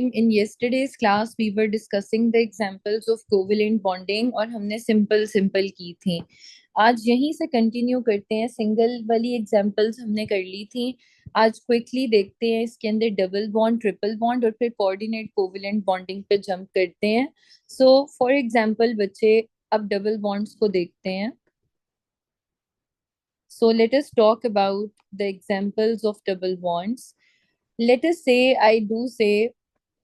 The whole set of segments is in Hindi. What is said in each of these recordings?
In yesterday's class we were discussing the examples of covalent bonding और हमने सिंपल सिंपल की थी। आज यहीं से कंटिन्यू करते हैं। सिंगल वाली एग्जांपल्स हमने कर ली थी। आज क्विकली देखते हैं इसके अंदर डबल बॉन्ड, ट्रिपल बॉन्ड और फिर कोऑर्डिनेट कोवेलेंट बॉन्डिंग पे जंप करते हैं। सो फॉर एग्जांपल बच्चे अब डबल बॉन्ड्स को देखते हैं। So let us talk about the examples of double bonds. Let us say I do say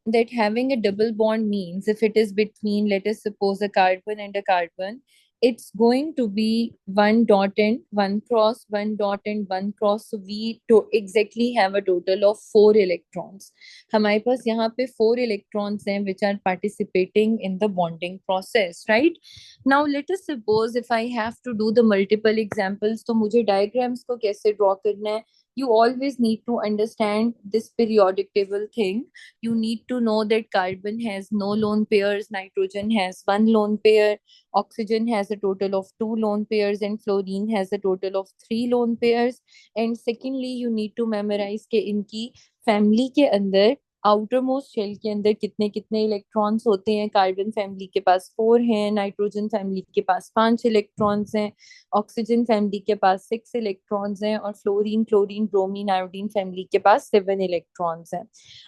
that having a double bond means if it is between, let us suppose, a carbon and a carbon, it's going to be one dot and one cross, one dot and one cross. So we to exactly have a total of 4 electrons. हमारे पास यहाँ पे 4 electrons हैं which are participating in the bonding process, right? Now let us suppose if I have to do the multiple examples, तो मुझे diagrams को कैसे draw करना है? You always need to understand this periodic table thing. You need to know that carbon has no lone pairs, nitrogen has one lone pair, oxygen has a total of 2 lone pairs, and fluorine has a total of 3 lone pairs. And secondly, you need to memorize के इनकी फैमिली के अंदर, आउटर मोस्ट शेल के अंदर कितने कितने इलेक्ट्रॉन्स होते हैं। कार्बन फैमिली के पास 4 हैं, नाइट्रोजन फैमिली के पास 5 इलेक्ट्रॉन्स हैं, ऑक्सीजन फैमिली के पास 6 इलेक्ट्रॉन्स हैं और fluorine, chlorine, bromine, iodine family के पास 7 इलेक्ट्रॉन्स हैं।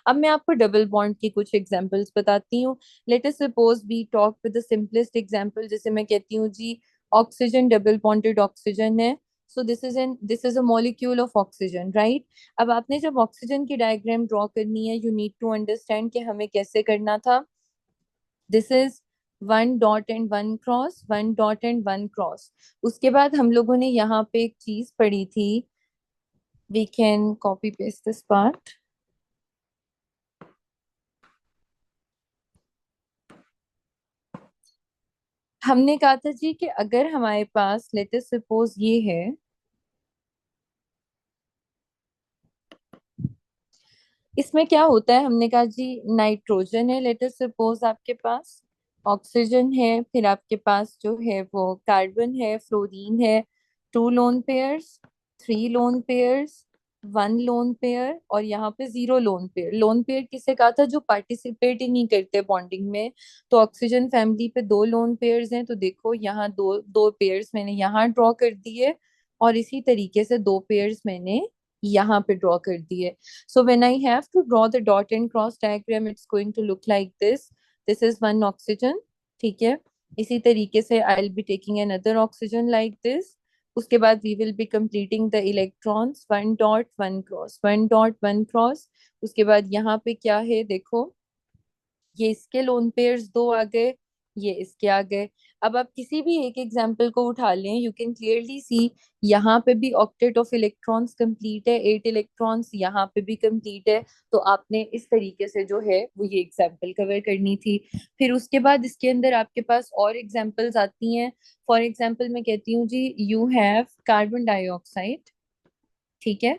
अब मैं आपको डबल बॉन्ड की कुछ एग्जांपल्स बताती हूँ। Let us suppose we talk with the simplest example. जैसे मैं कहती हूँ जी ऑक्सीजन डबल बॉन्डेड ऑक्सीजन है। So this is a molecule of oxygen, right? अब आपने जब ऑक्सीजन की डायग्राम ड्रॉ करनी है, यू नीड टू अंडरस्टैंड कि हमें कैसे करना था। This is one dot and one cross, one dot and one cross. उसके बाद हम लोगों ने यहाँ पे एक चीज पढ़ी थी। We can copy paste this part. हमने कहा था जी कि अगर हमारे पास लेट अस सपोज ये है, इसमें क्या होता है। हमने कहा जी नाइट्रोजन है लेट अस सपोज आपके पास, ऑक्सीजन है, फिर आपके पास जो है वो कार्बन है, फ्लोरीन है, 2 lone pairs, 3 lone pairs, 1 lone pair और यहाँ पे 0 लोन पेयर। लोन पेयर किसे कहा था? जो पार्टिसिपेट ही नहीं करते बॉन्डिंग में। तो ऑक्सीजन फैमिली पे 2 लोन पेयर्स हैं, तो देखो यहाँ दो दो पेयर्स मैंने यहाँ ड्रॉ कर दिए और इसी तरीके से 2 पेयर्स मैंने यहाँ पे ड्रॉ कर दिए। So when I have to draw the dot and cross diagram, it's going to look like this. This is one oxygen, ठीक है। इसी तरीके से I'll be taking another oxygen like this. उसके बाद we will be completing the electrons, one dot, one cross, one dot, one cross. उसके बाद यहाँ पे क्या है देखो, ये इसके लोन पेयर्स 2 आ गए, ये इसके आ गए। अब आप किसी भी एक एग्जांपल को उठा लें, यू कैन क्लियरली सी यहाँ पे भी ऑक्टेट ऑफ इलेक्ट्रॉन्स कंप्लीट है, 8 इलेक्ट्रॉन्स यहाँ पे भी कंप्लीट है। तो आपने इस तरीके से जो है वो ये एग्जांपल कवर करनी थी। फिर उसके बाद इसके अंदर आपके पास और एग्जांपल्स आती हैं। फॉर एग्जांपल मैं कहती हूँ जी यू हैव कार्बन डाइऑक्साइड, ठीक है।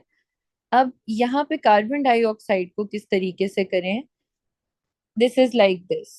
अब यहाँ पे कार्बन डाइऑक्साइड को किस तरीके से करें? This is like this.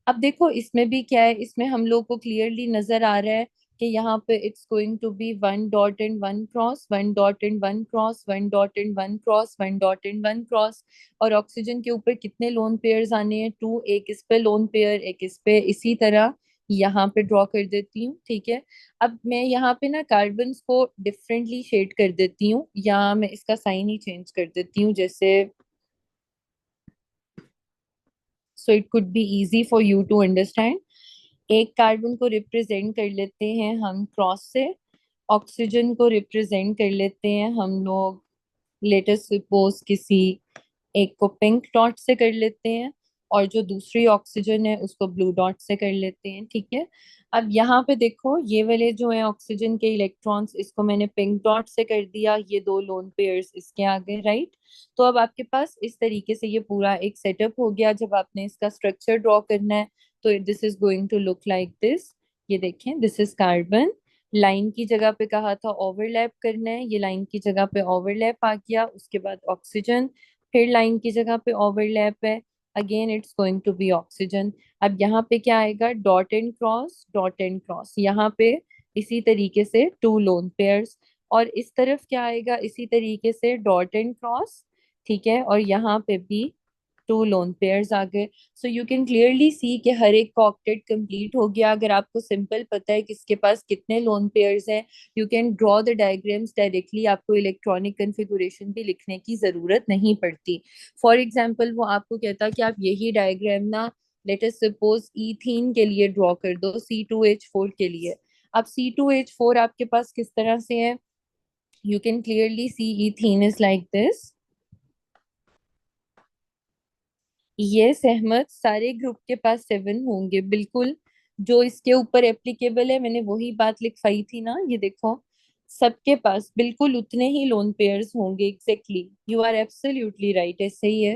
अब देखो इसमें भी क्या है, इसमें हम लोग को क्लियरली नजर आ रहा है कि यहाँ पे it's going to be one dot and one cross, one dot and one cross, one dot and one cross, one dot and one cross. और ऑक्सीजन के ऊपर कितने लोन पेयर्स आने हैं? 2। एक इस पे लोन पेयर, एक इस पे, इसी तरह यहाँ पे ड्रॉ कर देती हूँ, ठीक है। अब मैं यहाँ पे ना कार्बन को डिफरेंटली शेड कर देती हूँ, या मैं इसका साइन ही चेंज कर देती हूँ, जैसे so it could be easy for you to understand. एक कार्बन को रिप्रेजेंट कर लेते हैं हम क्रॉस से, ऑक्सीजन को रिप्रेजेंट कर लेते हैं हम लोग लेट अस सपोज किसी एक को पिंक डॉट से कर लेते हैं, और जो दूसरी ऑक्सीजन है उसको ब्लू डॉट से कर लेते हैं, ठीक है। अब यहाँ पे देखो ये वाले जो है ऑक्सीजन के इलेक्ट्रॉन्स, इसको मैंने पिंक डॉट से कर दिया, ये 2 लोन पेयर्स इसके आगे, राइट। तो अब आपके पास इस तरीके से ये पूरा एक सेटअप हो गया। जब आपने इसका स्ट्रक्चर ड्रॉ करना है तो this is going to look like this. ये देखें, दिस इज कार्बन, लाइन की जगह पे कहा था ओवरलैप करना है, ये लाइन की जगह पे ओवरलैप आ गया। उसके बाद ऑक्सीजन, फिर लाइन की जगह पे ओवरलैप है, again it's going to be oxygen. अब यहाँ पे क्या आएगा? Dot and cross, dot and cross. यहाँ पे इसी तरीके से 2 लोन पेयर्स, और इस तरफ क्या आएगा? इसी तरीके से डॉट एंड क्रॉस, ठीक है। और यहाँ पे भी टू लोन पेयर्स आ गए। सो यू कैन क्लियरली सी कि हर एक का ऑक्टेट कंप्लीट हो गया। अगर आपको सिंपल पता है किसके पास कितने लोन पेयर्स हैं, you can draw the diagrams directly. आपको इलेक्ट्रॉनिक कन्फिगुरेशन भी लिखने की जरूरत नहीं पड़ती। फॉर एग्जाम्पल वो आपको कहता कि आप यही डायग्राम ना लेट अस सपोज ईथीन के लिए ड्रॉ कर दो, C2H4 के लिए। अब C2H4 आपके पास किस तरह से है, you can clearly see ethene is like this। Yes Ahmed, सारे ग्रुप के पास 7 होंगे बिल्कुल। जो इसके ऊपर एप्लीकेबल है मैंने वही बात लिखवाई थी ना, ये देखो सबके पास बिल्कुल उतने ही लोन पेयर्स होंगे। Exactly, you are absolutely right, ऐसे ही है।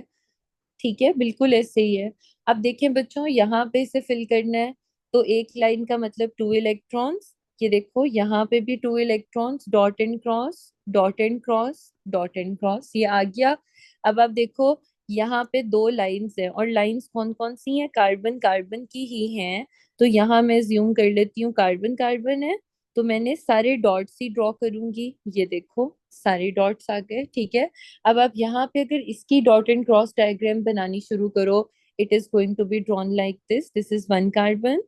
ठीक है, बिल्कुल ऐसे ही है। अब देखें बच्चों, यहाँ पे इसे फिल करना है। तो एक लाइन का मतलब 2 इलेक्ट्रॉन्स। ये देखो यहाँ पे भी 2 electrons, dot and cross, dot and cross, dot and cross, ये आ गया। अब आप देखो यहाँ पे 2 लाइंस हैं, और लाइंस कौन कौन सी हैं, कार्बन कार्बन की ही हैं। तो यहाँ मैं ज्यूम कर लेती हूँ कार्बन कार्बन है। तो मैंने सारे डॉट्स ही ड्रॉ करूंगी, ये देखो सारे डॉट्स आ गए। ठीक है, अब आप यहाँ पे अगर इसकी डॉट एंड क्रॉस डायग्राम बनानी शुरू करो, it is going to be drawn like this is 1 carbon.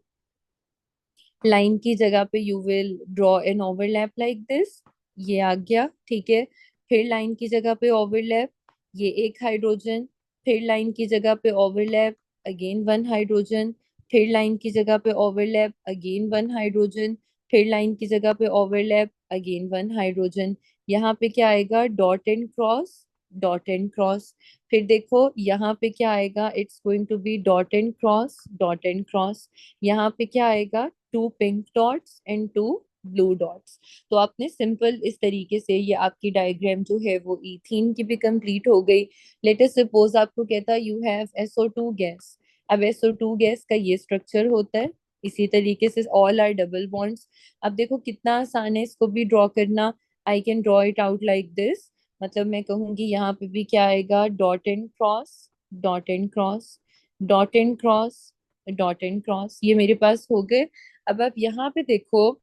Line की जगह पे you will draw an overlap like this, ये आ गया। ठीक है, फिर लाइन की जगह पे ओवरलैप, ये एक हाइड्रोजन। फिर लाइन की जगह पे ओवरलैप, अगेन 1 हाइड्रोजन। फिर लाइन की जगह पे ओवरलैप, अगेन 1 हाइड्रोजन। फिर लाइन की जगह पे ओवरलैप, अगेन 1 हाइड्रोजन। यहाँ पे क्या आएगा, dot and cross, dot and cross. फिर देखो यहाँ पे क्या आएगा, it's going to be dot and cross, dot and cross. यहाँ पे क्या आएगा, 2 pink dots and 2 blue dots. तो आपने सिंपल इस तरीके से ये आपकी डायग्राम जो है वो ईथीन की भी कंप्लीट हो गई। लेट अस सपोज आपको कहता है यू हैव SO2 गैस। अब SO2 गैस का ये स्ट्रक्चर होता है। इसी तरीके से ऑल आर डबल बॉन्ड्स। अब देखो कितना आसान है इसको भी ड्रॉ करना। आई can draw it out like this. मतलब मैं कहूंगी यहाँ पे भी क्या आएगा, dot and cross, dot and cross, dot and cross, dot and cross, ये मेरे पास हो गए। अब आप यहाँ पे देखो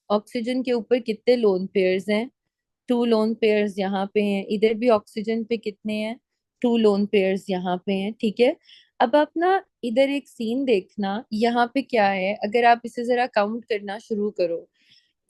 ऑक्सीजन के ऊपर कितने लोन पेयर्स हैं, 2 लोन पेयर्स यहाँ पे हैं। इधर भी ऑक्सीजन पे कितने हैं, 2 लोन पेयर्स यहाँ पे हैं। ठीक है, अब आप ना इधर एक सीन देखना, यहाँ पे क्या है, अगर आप इसे जरा काउंट करना शुरू करो।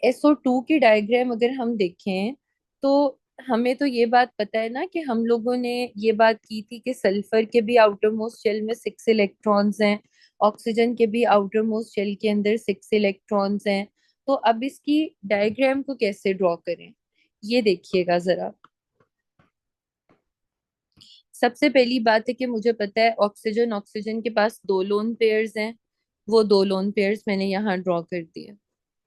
SO2 की डायग्राम अगर हम देखें तो हमें तो ये बात पता है ना कि हम लोगों ने ये बात की थी कि सल्फर के भी आउटर मोस्ट शेल में 6 इलेक्ट्रॉन्स हैं, ऑक्सीजन के भी आउटर मोस्ट शेल के अंदर 6 इलेक्ट्रॉन्स हैं। तो अब इसकी डायग्राम को कैसे ड्रॉ करें, ये देखिएगा जरा। सबसे पहली बात है कि मुझे पता है ऑक्सीजन ऑक्सीजन के पास 2 लोन पेयर्स हैं। वो 2 लोन पेयर्स मैंने यहाँ ड्रॉ कर दिए।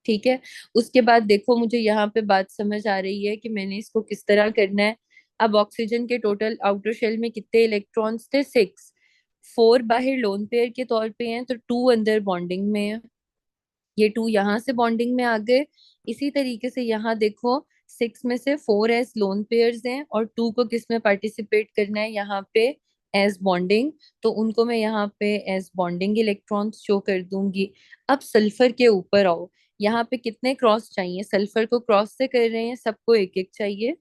ठीक है, उसके बाद देखो मुझे यहाँ पे बात समझ आ रही है कि मैंने इसको किस तरह करना है। अब ऑक्सीजन के टोटल आउटर शेल में कितने इलेक्ट्रॉन्स थे, 6। 4 बाहर लोन पेयर के तौर पे हैं, तो 2 अंदर बॉन्डिंग में है। ये 2 यहाँ से बॉन्डिंग में आ गए। इसी तरीके से यहाँ देखो 6 में से 4 एज लोन पेयर्स हैं, और 2 को किस में पार्टिसिपेट करना है यहाँ पे, एज बॉन्डिंग। तो उनको मैं यहाँ पे एज बॉन्डिंग इलेक्ट्रॉन्स शो कर दूंगी। अब सल्फर के ऊपर आओ, यहाँ पे कितने क्रॉस चाहिए, सल्फर को क्रॉस से कर रहे हैं, सबको एक एक चाहिए।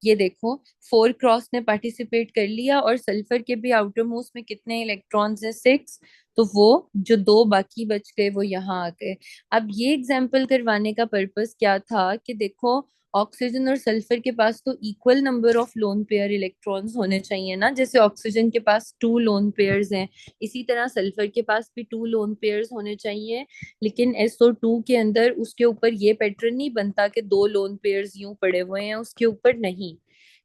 ये देखो 4 क्रॉस ने पार्टिसिपेट कर लिया, और सल्फर के भी आउटर मोस्ट में कितने इलेक्ट्रॉन्स हैं, 6। तो वो जो 2 बाकी बच गए वो यहाँ आ गए। अब ये एग्जाम्पल करवाने का पर्पस क्या था कि देखो ऑक्सीजन और सल्फर के पास तो equal number of lone pair electrons होने चाहिए ना। जैसे ऑक्सीजन के पास 2 लोन पेयर्स हैं, इसी तरह सल्फर के पास भी 2 लोन पेयर्स होने चाहिए। लेकिन SO2 के अंदर उसके ऊपर ये पैटर्न नहीं बनता कि 2 लोन पेयर्स यूं पड़े हुए हैं, उसके ऊपर नहीं।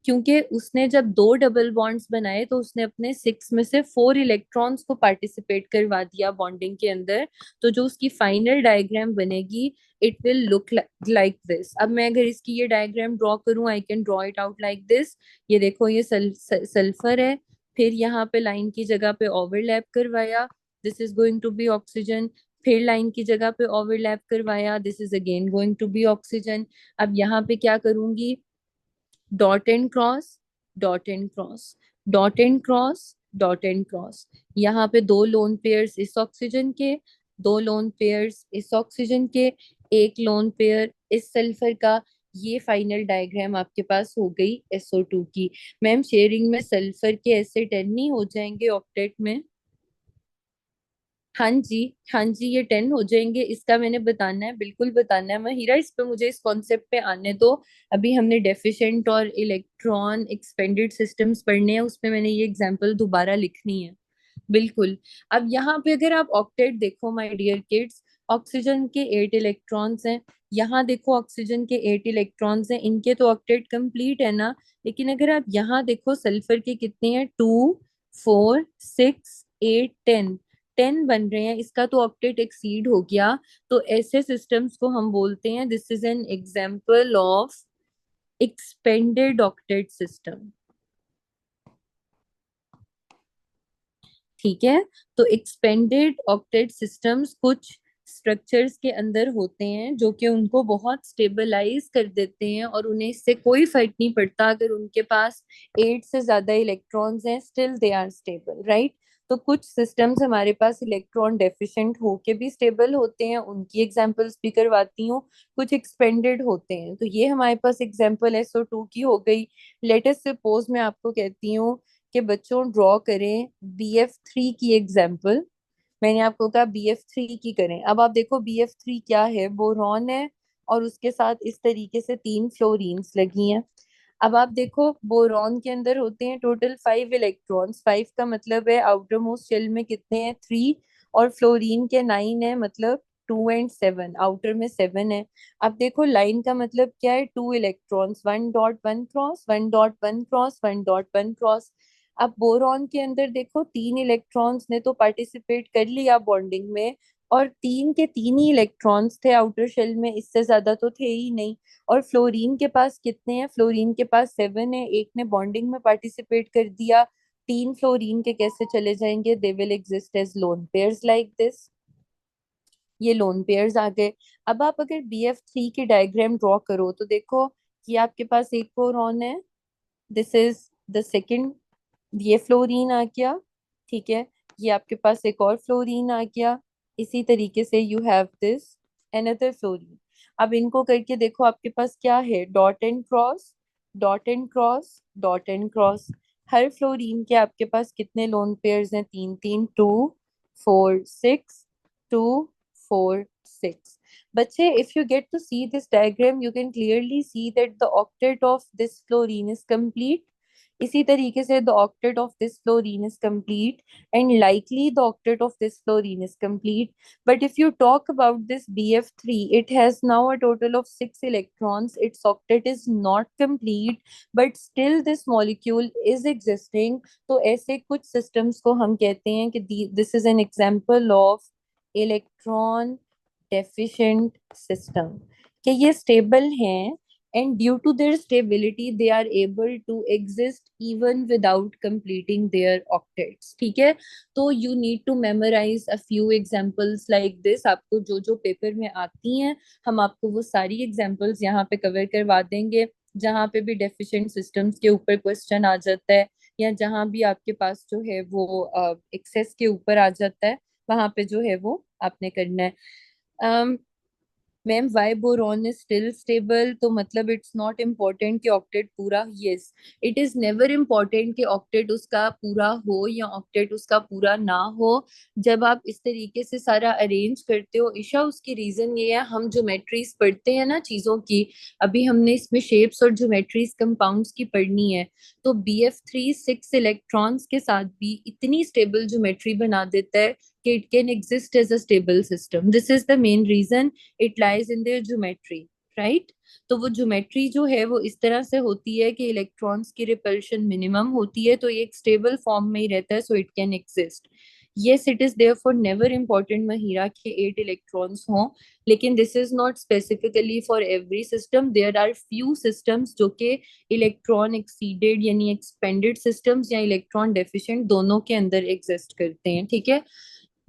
क्योंकि उसने जब 2 डबल बॉन्ड्स बनाए तो उसने अपने 6 में से 4 इलेक्ट्रॉन्स को पार्टिसिपेट करवा दिया बॉन्डिंग के अंदर। तो जो उसकी फाइनल डायग्राम बनेगी, it will look like this. अब मैं अगर इसकी ये डायग्राम ड्रॉ करूं, आई can draw it out like this. ये देखो ये सल्फर है। फिर यहाँ पे लाइन की जगह पे ओवरलैप करवाया, this is going to be oxygen. फिर लाइन की जगह पे ओवरलैप करवाया, this is again going to be oxygen. अब यहाँ पे क्या करूंगी, dot and cross, dot and cross, dot and cross, dot and cross. यहाँ पे 2 लोन पेयर्स इस ऑक्सीजन के, 2 लोन पेयर्स इस ऑक्सीजन के, एक लोन पेयर इस सल्फर का, ये फाइनल डायग्राम आपके पास हो गई SO2 की। मैम शेयरिंग में सल्फर के ऐसे 10 नहीं हो जाएंगे ऑक्टेट में? हाँ जी, हाँ जी, ये 10 हो जाएंगे, इसका मैंने बताना है, बिल्कुल बताना है महिरा, इस पे मुझे इस कॉन्सेप्ट पे आने दो। अभी हमने डेफिशिएंट और इलेक्ट्रॉन एक्सपेंडेड सिस्टम्स पढ़ने हैं, उसमें मैंने ये एग्जांपल दोबारा लिखनी है। बिल्कुल। अब यहाँ पे अगर आप ऑक्टेट देखो माय डियर किड्स, ऑक्सीजन के 8 इलेक्ट्रॉन्स हैं, यहाँ देखो ऑक्सीजन के 8 इलेक्ट्रॉन्स हैं, इनके तो ऑक्टेट कंप्लीट है ना। लेकिन अगर आप यहाँ देखो सल्फर के कितने हैं, 2, 4, 6, 8, 10, 10 बन रहे हैं, इसका तो ऑक्टेट एक्सीड हो गया। तो ऐसे सिस्टम्स को हम बोलते हैं, this is an example of expanded octet system. ठीक है। तो एक्सपेंडेड ऑक्टेट सिस्टम्स कुछ स्ट्रक्चर्स के अंदर होते हैं जो कि उनको बहुत स्टेबलाइज कर देते हैं, और उन्हें इससे कोई फर्क नहीं पड़ता अगर उनके पास 8 से ज्यादा इलेक्ट्रॉन्स हैं, still they are stable, right. तो कुछ सिस्टम्स हमारे पास इलेक्ट्रॉन डेफिशिएंट होके भी स्टेबल होते हैं, उनकी एग्जांपल्स भी करवाती हूँ। कुछ एक्सपेंडेड होते हैं, तो ये हमारे पास एग्जांपल SO2 की हो गई। लेट अस सपोज मैं आपको कहती हूँ कि बच्चों ड्रॉ करें BF3 की एग्जाम्पल। मैंने आपको कहा BF3 की करें। अब आप देखो BF3 क्या है, बोरॉन है, और उसके साथ इस तरीके से 3 फ्लोरीन्स लगी हैं। अब आप देखो बोरॉन के अंदर होते हैं टोटल 5 इलेक्ट्रॉन्स, 5 का मतलब है आउटर मोस्ट शेल में कितने हैं, 3, और फ्लोरीन के 9 है, मतलब 2 एंड 7, आउटर में 7 है। अब देखो लाइन का मतलब क्या है, 2 इलेक्ट्रॉन्स, 1.1 क्रॉस, 1.1 क्रॉस, 1.1 क्रॉस। अब बोरॉन के अंदर देखो 3 इलेक्ट्रॉन्स ने तो पार्टिसिपेट कर लिया बॉन्डिंग में, और 3 के 3 ही इलेक्ट्रॉन्स थे आउटर शेल में, इससे ज्यादा तो थे ही नहीं। और फ्लोरीन के पास कितने हैं, फ्लोरीन के पास 7 है, एक ने बॉन्डिंग में पार्टिसिपेट कर दिया। 3 फ्लोरीन के कैसे चले जाएंगे, they will exist as lone pairs like this. ये लोन पेयर्स आ गए। अब आप अगर BF3 की डायग्राम ड्रॉ करो तो देखो, ये आपके पास एक बोरॉन है, दिस इज द सेकंड, ये फ्लोरीन आ गया। ठीक है। ये आपके पास एक और फ्लोरीन आ गया। इसी तरीके से you have this another fluorine. अब इनको करके देखो आपके पास क्या है, dot and cross, dot and cross, dot and cross. Her fluorine के आपके पास कितने लोन पेयर्स हैं, 3 3, 2 4 6, 2 4 6। बच्चे, if you get to see this diagram you can clearly see that the octet of this fluorine is complete. इसी तरीके से the octet of this fluorine is complete, and likely the octet of this fluorine is complete. But if you talk about this BF3, it has now a total of 6 electrons, its octet is not complete, but still this molecule is existing. तो ऐसे कुछ systems को हम कहते हैं कि this is an example of electron deficient system, कि ये stable हैं, and due to their stability they are able to exist even without completing their octets। ठीक है। तो you need to memorize a few examples like this, आपको जो जो पेपर में आती हैं हम आपको वो सारी एग्जाम्पल्स यहाँ पे कवर करवा देंगे। जहाँ पे भी डेफिशिएंट सिस्टम्स के ऊपर क्वेश्चन आ जाता है, या जहाँ भी आपके पास जो है वो एक्सेस के ऊपर आ जाता है, वहां पे जो है वो आपने करना है। Ma'am Y boron is still stable, तो मतलब इट्स नॉट इम्पोर्टेंट कि ऑक्टेट पूरा, yes it is never important कि ऑक्टेट उसका पूरा हो या ऑक्टेट उसका पूरा ना हो। जब आप इस तरीके से सारा अरेंज करते हो ईशा, उसकी रीजन ये है, हम ज्योमेट्रीज पढ़ते हैं ना चीजों की, अभी हमने इसमें शेप्स और ज्योमेट्रीज कंपाउंड्स की पढ़नी है। तो BF3 6 इलेक्ट्रॉन्स के साथ भी इतनी स्टेबल ज्योमेट्री बना देता है कि it can exist as a stable system, this is the main reason, it lies in their geometry, right. तो वो ज्योमेट्री जो है वो इस तरह से होती है कि इलेक्ट्रॉन्स की रिपल्शन मिनिमम होती है, तो ये एक स्टेबल फॉर्म में ही रहता है, so it can exist. yes it is therefore never important mahira के 8 इलेक्ट्रॉन्स हों, लेकिन this is not specifically for every system, there are few systems जो कि इलेक्ट्रॉन एक्सीडेड यानी एक्सपेंडेड सिस्टम्स या इलेक्ट्रॉन डेफिशिएंट दोनों के अंदर एग्जिस्ट करते हैं। ठीक है।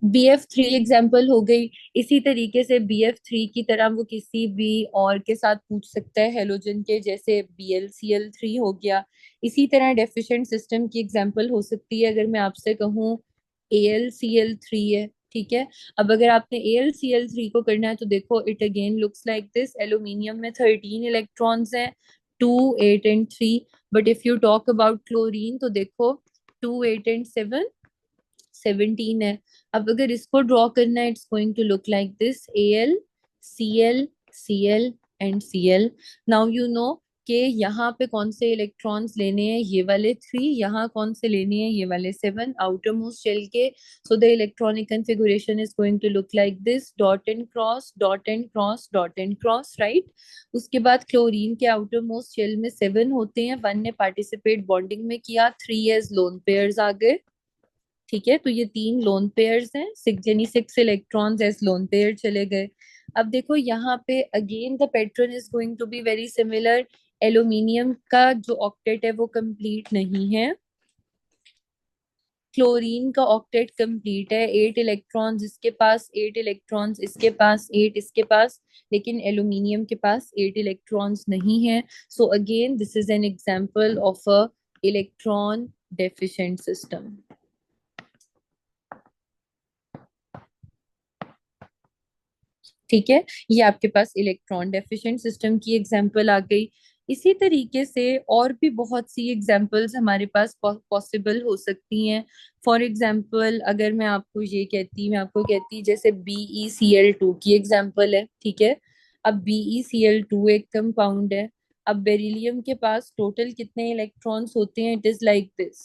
BF3 एग्जाम्पल हो गई। इसी तरीके से BF3 की तरह वो किसी भी और के साथ पूछ सकता है हेलोजन के, जैसे BlCl3 हो गया। इसी तरह डेफिशिएंट सिस्टम की एग्जाम्पल हो सकती है, अगर मैं आपसे कहूँ AlCl3 है। ठीक है। अब अगर आपने AlCl3 को करना है तो देखो it again looks like this. Aluminium में 13 इलेक्ट्रॉन्स हैं, 2 8 and 3। But if you talk about chlorine तो देखो 2 8 and 7, 17 है। अब अगर इसको ड्रॉ करना है it's going to look like this, AlCl, Cl and Cl। Now you know कि यहाँ पे कौन से इलेक्ट्रॉन्स लेने हैं, ये वाले 3, यहाँ कौन से लेने हैं, ये वाले 7 आउटर मोस्ट शेल के। So the electronic configuration is going to look like this, dot and cross, dot and cross, dot and cross, right. उसके बाद क्लोरीन के आउटर मोस्ट शेल में 7 होते हैं, 1 ने पार्टिसिपेट बॉन्डिंग में किया, 3 एज लोन पेयर्स आ गए। ठीक है, तो ये 3 लोन पेयर्स हैं, 6 यानी 6 इलेक्ट्रॉन्स एज लोन पेयर चले गए। अब देखो यहाँ पे again the pattern is going to be very similar. Aluminium का जो ऑक्टेट है वो कंप्लीट नहीं है, क्लोरीन का ऑक्टेट कंप्लीट है, 8 इलेक्ट्रॉन्स इसके पास, 8 इलेक्ट्रॉन्स इसके पास, 8 इसके पास, लेकिन एल्यूमिनियम के पास 8 इलेक्ट्रॉन्स नहीं है। So again this is an example of a electron deficient system. ठीक है, ये आपके पास इलेक्ट्रॉन डेफिशिएंट सिस्टम की एग्जांपल आ गई। इसी तरीके से और भी बहुत सी एग्जांपल्स हमारे पास पॉसिबल हो सकती हैं। फॉर एग्जांपल अगर मैं आपको कहती जैसे BeCl2 की एग्जांपल है, ठीक है। अब BeCl2 एक कंपाउंड है। अब बेरिलियम के पास टोटल कितने इलेक्ट्रॉन्स होते हैं, it is like this,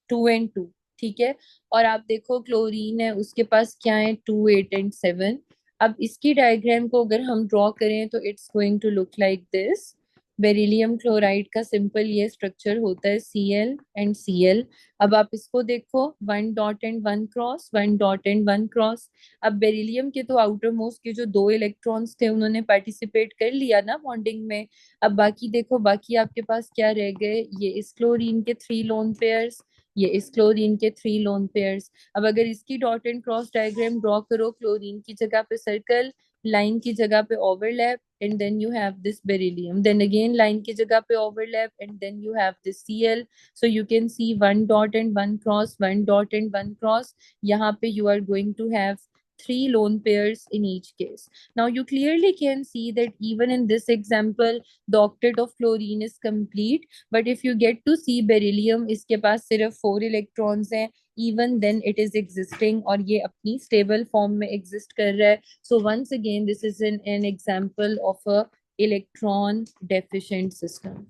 2 and 2। ठीक है, और आप देखो क्लोरीन है उसके पास क्या है, 2 8 and 7। अब इसकी डायग्राम को अगर हम ड्रॉ करें तो it's going to look like this. Beryllium chloride का सिंपल ये स्ट्रक्चर होता है, Cl and Cl। अब आप इसको देखो, 1 dot and 1 cross, 1 dot and 1 cross. अब बेरिलियम के तो आउटर मोस्ट के जो 2 इलेक्ट्रॉन्स थे उन्होंने पार्टिसिपेट कर लिया ना बॉन्डिंग में। अब बाकी देखो, बाकी आपके पास क्या रह गए, ये इस क्लोरीन के 3 लोन पेयर्स, ये इस क्लोरीन के 3 लोन पेयर्स। अब अगर इसकी dot and cross diagram draw करो, क्लोरीन की जगह पे सर्कल, लाइन की जगह पे overlap, and then you have this beryllium, then again line की जगह पे overlap, and then you have this Cl। So you can see 1 dot and 1 cross, 1 dot and 1 cross. यहाँ पे you are going to have 3 lone pairs in each case. Now you clearly can see that even in this example, the octet of fluorine is complete. But if you get to see beryllium, इसके पास सिर्फ 4 इलेक्ट्रॉन्स हैं, even then it is existing, और ये अपनी स्टेबल फॉर्म में एग्जिस्ट कर रहा है। So once again this is an example of a electron deficient system.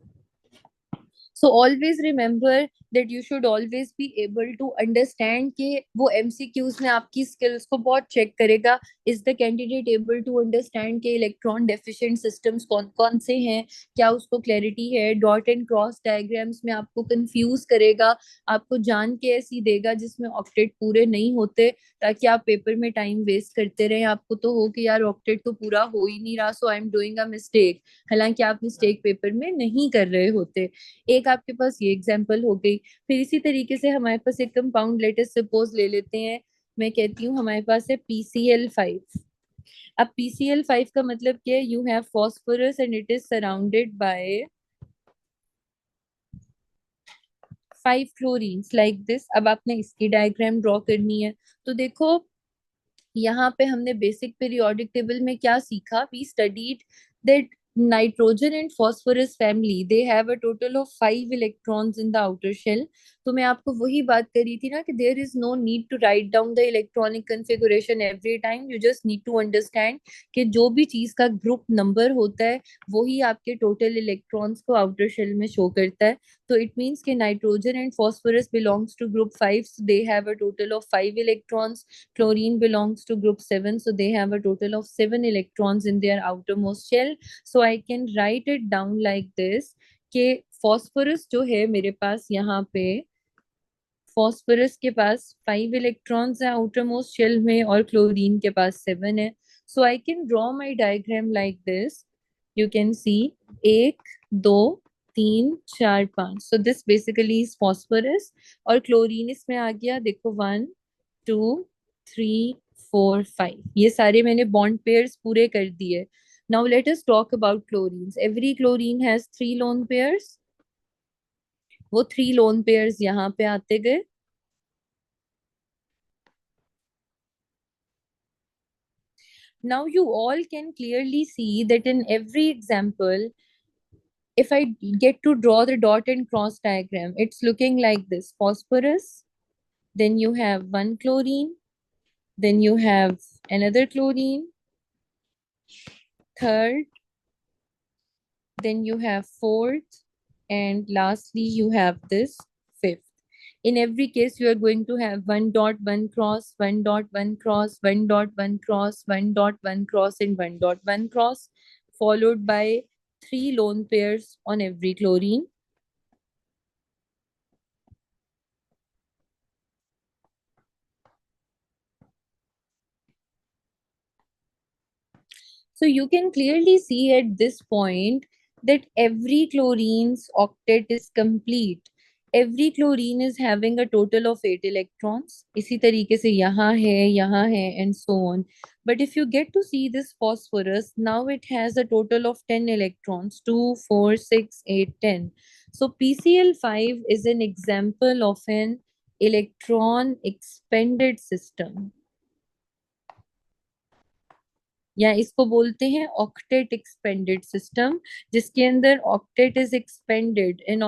So always remember that you should always be able to understand कि वो MCQs में आपकी skills को बहुत check करेगा, is the candidate able to understand कि electron deficient systems कौन कौन से हैं, क्या उसको clarity है। dot and cross diagrams में आपको confuse करेगा, आपको जान के ऐसी देगा जिसमें octet पूरे नहीं होते, ताकि आप पेपर में टाइम वेस्ट करते रहे, आपको तो हो कि यार ऑक्टेट तो पूरा हो ही नहीं रहा, so I am doing a mistake, हालांकि आप मिस्टेक पेपर में नहीं कर रहे होते। एक आपके पास ये एग्जांपल हो गई। फिर इसी तरीके से हमारे पास एक कंपाउंड लेटेस्ट सपोज ले लेते हैं, मैं कहती हूँ हमारे पास है PCl5। अब PCl5 का मतलब क्या है, you have phosphorus and it is surrounded by 5 chlorines like this. अब आपने इसकी डायग्राम ड्रॉ करनी है, तो देखो यहाँ पे हमने बेसिक पीरियोडिक टेबल में क्या सीखा, we studied that nitrogen and phosphorus family they have a total of 5 electrons in the outer shell. तो मैं आपको वही बात करी थी ना कि there is no need to write down the electronic configuration every time, you just need to understand कि जो भी चीज का ग्रुप नंबर होता है वही आपके टोटल इलेक्ट्रॉन्स को आउटर शेल में शो करता है। तो इट मीन्स कि nitrogen and phosphorus belongs to group 5, so they have a total of 5 electrons. Chlorine belongs to group 7, so they have a total of 7 electrons in their outermost shell. So I can write it down like this कि phosphorus जो है मेरे पास यहाँ पे, फॉस्फोरस के पास 5 इलेक्ट्रॉन्स है आउटर मोस्ट शेल में, और क्लोरीन के पास 7 है। So I can draw my diagram like this, you can see 1 2 3 4 5। So this basically is phosphorus, और क्लोरीन इसमें आ गया, देखो 1 2 3 4 5, ये सारे मैंने बॉन्ड पेयर्स पूरे कर दिए। Now let us talk about chlorine. Every chlorine has 3 lone pairs, वो 3 लोन पेयर्स यहाँ पे आते गए, Now you all can clearly see that in every example, if I get to draw the dot and cross diagram, it's looking like this: phosphorus, then you have one chlorine, then you have another chlorine, third, then you have fourth, and lastly you have this fifth. In every case, you are going to have one dot, one cross, one dot, one cross, one dot, one cross, one dot, one cross, and one dot, one cross, followed by three lone pairs on every chlorine. So you can clearly see at this point that every chlorine's octet is complete. Every chlorine is having a total of 8 electrons. इसी तरीके से यहाँ है, and so on. But if you get to see this phosphorus, now it has a total of 10 electrons: 2, 4, 6, 8, 10. So PCl5 is an example of an electron expanded system. या इसको बोलते हैं ऑक्टेट एक्सपेंडेड सिस्टम, जिसके अंदर octet is expanded and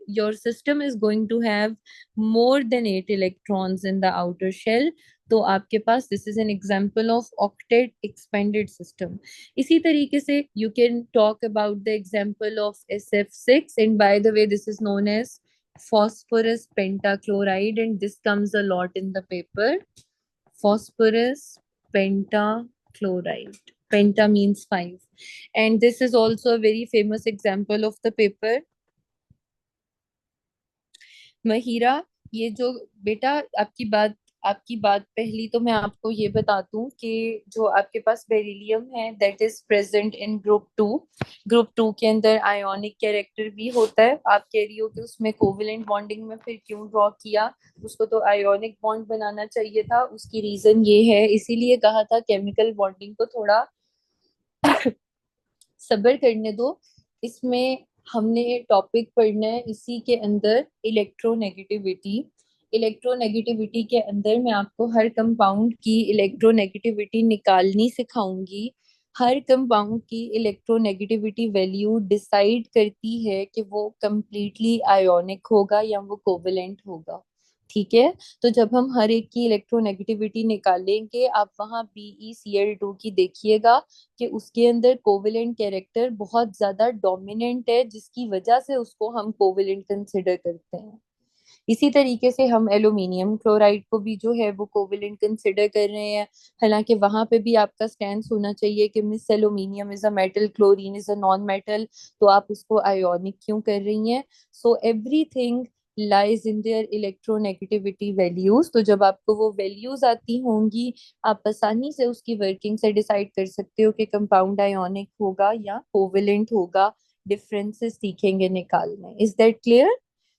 your system is going to have more than 8 electrons in the outer shell. तो आपके पास this is an example of octet expanded system. इसी तरीके से you can talk about the example of SF6, and by the way this is known as phosphorus pentachloride, and this comes a lot in the paper. Phosphorus pentachloride. Penta means 5. And this is also a very famous example of the paper. Mahira, ये जो बेटा आपकी बात पहली तो मैं आपको ये बता दूं कि जो आपके पास बेरिलियम है that is present in group 2. Group 2 के अंदर आयोनिक कैरेक्टर भी होता है. आप कह रही हो कि उसमें कोवेलेंट बॉन्डिंग में फिर क्यों ड्रॉ किया, उसको तो आयोनिक बॉन्ड बनाना चाहिए था. उसकी रीजन ये है, इसीलिए कहा था केमिकल बॉन्डिंग को थोड़ा सब्र करने दो. इसमें हमने टॉपिक पढ़ना है इसी के अंदर इलेक्ट्रोनेगेटिविटी. इलेक्ट्रोनेगेटिविटी के अंदर मैं आपको हर कंपाउंड की इलेक्ट्रोनेगेटिविटी निकालनी सिखाऊंगी. हर कंपाउंड की इलेक्ट्रोनेगेटिविटी वैल्यू डिसाइड करती है कि वो कंप्लीटली आयोनिक होगा या वो कोवेलेंट होगा. ठीक है. तो जब हम हर एक की इलेक्ट्रोनेगेटिविटी निकालेंगे, आप वहां BeCl2 की देखिएगा कि उसके अंदर कोवेलेंट कैरेक्टर बहुत ज्यादा डोमिनेंट है, जिसकी वजह से उसको हम कोवेलेंट कंसिडर करते हैं. इसी तरीके से हम एल्यूमिनियम क्लोराइड को भी जो है वो कोवेलेंट कंसिडर कर रहे हैं. हालांकि वहां पे भी आपका स्टैंड होना चाहिए कि miss aluminium is a metal, chlorine is a non metal, तो आप उसको आयोनिक क्यों कर रही हैं. So everything lies in there electronegativity values. तो जब आपको वो वैल्यूज आती होंगी, आप आसानी से उसकी वर्किंग से डिसाइड कर सकते हो कि कंपाउंड आयोनिक होगा या कोवेलेंट होगा. डिफरेंसेस सीखेंगे निकालने. Is that clear?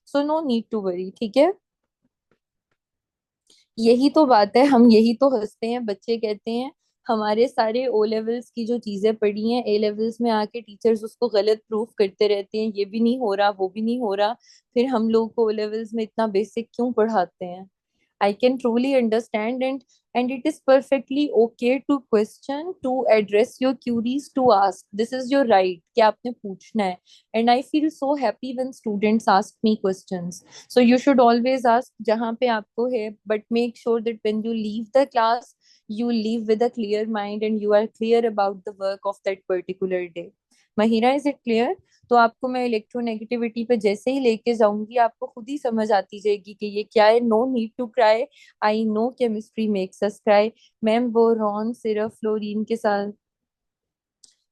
So no need to worry. ठीक है. यही तो बात है, हम यही तो हंसते हैं. बच्चे कहते हैं हमारे सारे ओ लेवल्स की जो चीजें पढ़ी हैं ए लेवल्स में आके टीचर्स उसको गलत प्रूफ करते रहते हैं, ये भी नहीं हो रहा, वो भी नहीं हो रहा. फिर हम लोग को ओ लेवल्स में इतना बेसिक क्यों पढ़ाते हैं? I can truly understand, and it is perfectly okay to question, to address your queries, to ask. This is your right कि आपने पूछना है. And I feel so happy when students ask me questions. So you should always ask जहाँ पे आपको है, but make sure that when you leave the class, you leave with a clear mind and you are clear about the work of that particular day. Mahira, is it clear? तो आपको मैं इलेक्ट्रोनेगेटिविटी पे जैसे ही लेके जाऊंगी, आपको खुद ही समझ आती जाएगी कि ये क्या है. No need to cry. I know chemistry makes us cry. Ma'am boron सिर्फ फ्लोरीन के साथ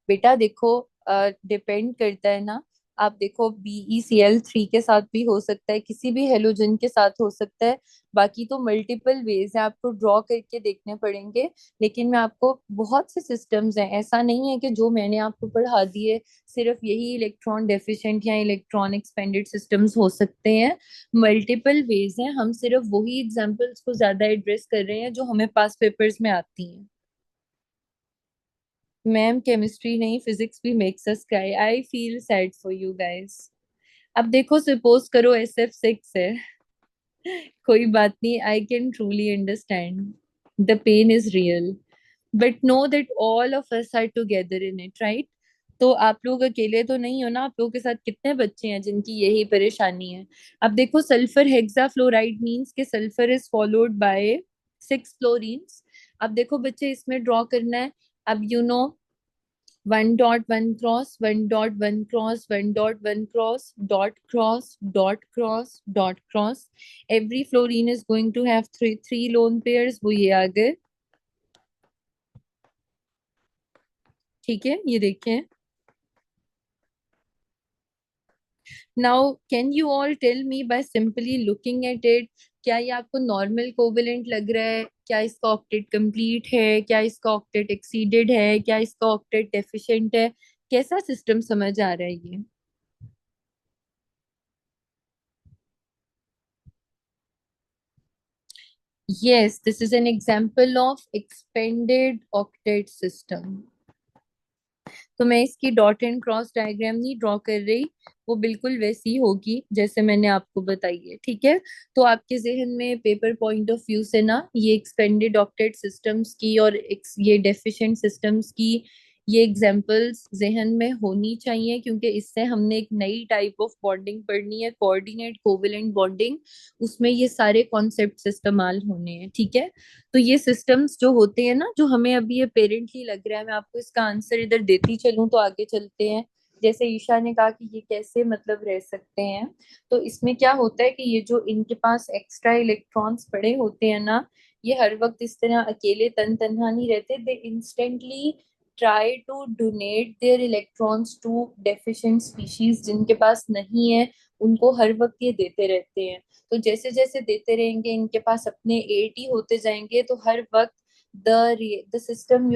बेटा देखो, डिपेंड करता है ना. आप देखो BeCl3 के साथ भी हो सकता है, किसी भी हेलोजन के साथ हो सकता है. बाकी तो मल्टीपल वेज है, आपको ड्रॉ करके देखने पड़ेंगे. लेकिन मैं आपको बहुत से सिस्टम्स हैं, ऐसा नहीं है कि जो मैंने आपको पढ़ा दिए सिर्फ यही इलेक्ट्रॉन डेफिशिएंट या इलेक्ट्रॉन एक्सपेंडेड सिस्टम्स हो सकते हैं. मल्टीपल वेज हैं, हम सिर्फ वही एग्जांपल्स को ज्यादा एड्रेस कर रहे हैं जो हमें पास पेपर्स में आती हैं. मैम केमिस्ट्री नहीं, फिजिक्स भी makes us cry. I feel sad for you guys. अब देखो, सपोज करो SF6 है. कोई बात नहीं, I can truly understand. The pain is real. But know that all of us are together in it, right? तो आप लोग अकेले तो नहीं हो ना, आप लोगों के साथ कितने बच्चे हैं जिनकी यही परेशानी है? अब देखो, सल्फर हेक्साफ्लोराइड मींस के sulphur is followed by 6 fluorines. अब देखो बच्चे, इसमें ड्रॉ करना है। अब you know, 1.1 cross 1.1 cross 1.1 cross dot cross. Every fluorine is going to have three lone pairs. वो ये आ गए। ठीक है, ये देखें। Now can you all tell me by simply looking at it, क्या ये आपको नॉर्मल कोवेलेंट लग रहा है? क्या इसका ऑक्टेट कंप्लीट है? क्या इसका ऑक्टेट एक्सीडेड है? क्या इसका ऑक्टेट डेफिशिएंट है? कैसा सिस्टम समझ आ रहा है ये? Yes, this is an example of expanded octet system. तो मैं इसकी डॉट एंड क्रॉस डायग्राम नहीं ड्रॉ कर रही, वो बिल्कुल वैसी होगी जैसे मैंने आपको बताई है, ठीक है? तो आपके जहन में पेपर पॉइंट ऑफ व्यू से ना ये एक्सपेंडेड ऑक्टेट सिस्टम्स की और ये डेफिशिएंट सिस्टम्स की ये एग्जांपल्स जहन में होनी चाहिए, क्योंकि इससे हमने एक नई टाइप ऑफ बॉन्डिंग पढ़नी है, कोऑर्डिनेट कोवेलेंट बॉन्डिंग। उसमें ये सारे कॉन्सेप्ट्स इस्तेमाल होने हैं, ठीक है? तो ये सिस्टम्स जो होते हैं ना, जो हमें अभी अपेरेंटली लग रहा है, मैं आपको इसका आंसर इधर देती चलूं तो आगे चलते हैं। जैसे ईशा ने कहा कि ये कैसे मतलब रह सकते हैं, तो इसमें क्या होता है कि ये जो इनके पास एक्स्ट्रा इलेक्ट्रॉन्स पड़े होते हैं ना, ये हर वक्त इस तरह अकेले तन तनहा नहीं रहते, they instantly try to donate their electrons to deficient species जिनके पास नहीं है, उनको हर वक्त ये देते रहते हैं। तो जैसे जैसे देते रहेंगे, इनके पास अपने 80 होते जाएंगे, तो हर वक्त द सिस्टम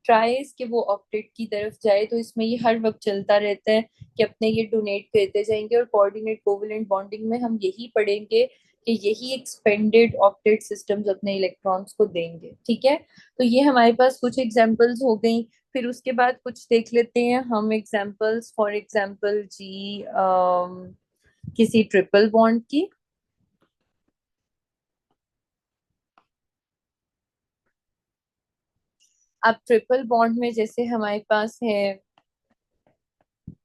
ट्राइज कि वो ऑक्टेट की तरफ जाए। तो इसमें ये हर वक्त चलता रहता है कि अपने ये डोनेट करते जाएंगे, और कोऑर्डिनेट कोवेलेंट बॉन्डिंग में हम यही पढ़ेंगे कि यही एक्सपेंडेड ऑक्टेट सिस्टम्स अपने इलेक्ट्रॉन्स को देंगे, ठीक है? तो ये हमारे पास कुछ एग्जांपल्स हो गई। फिर उसके बाद कुछ देख लेते हैं हम एग्जांपल्स, फॉर एग्जांपल जी, किसी ट्रिपल बॉन्ड की। अब ट्रिपल बॉन्ड में जैसे हमारे पास है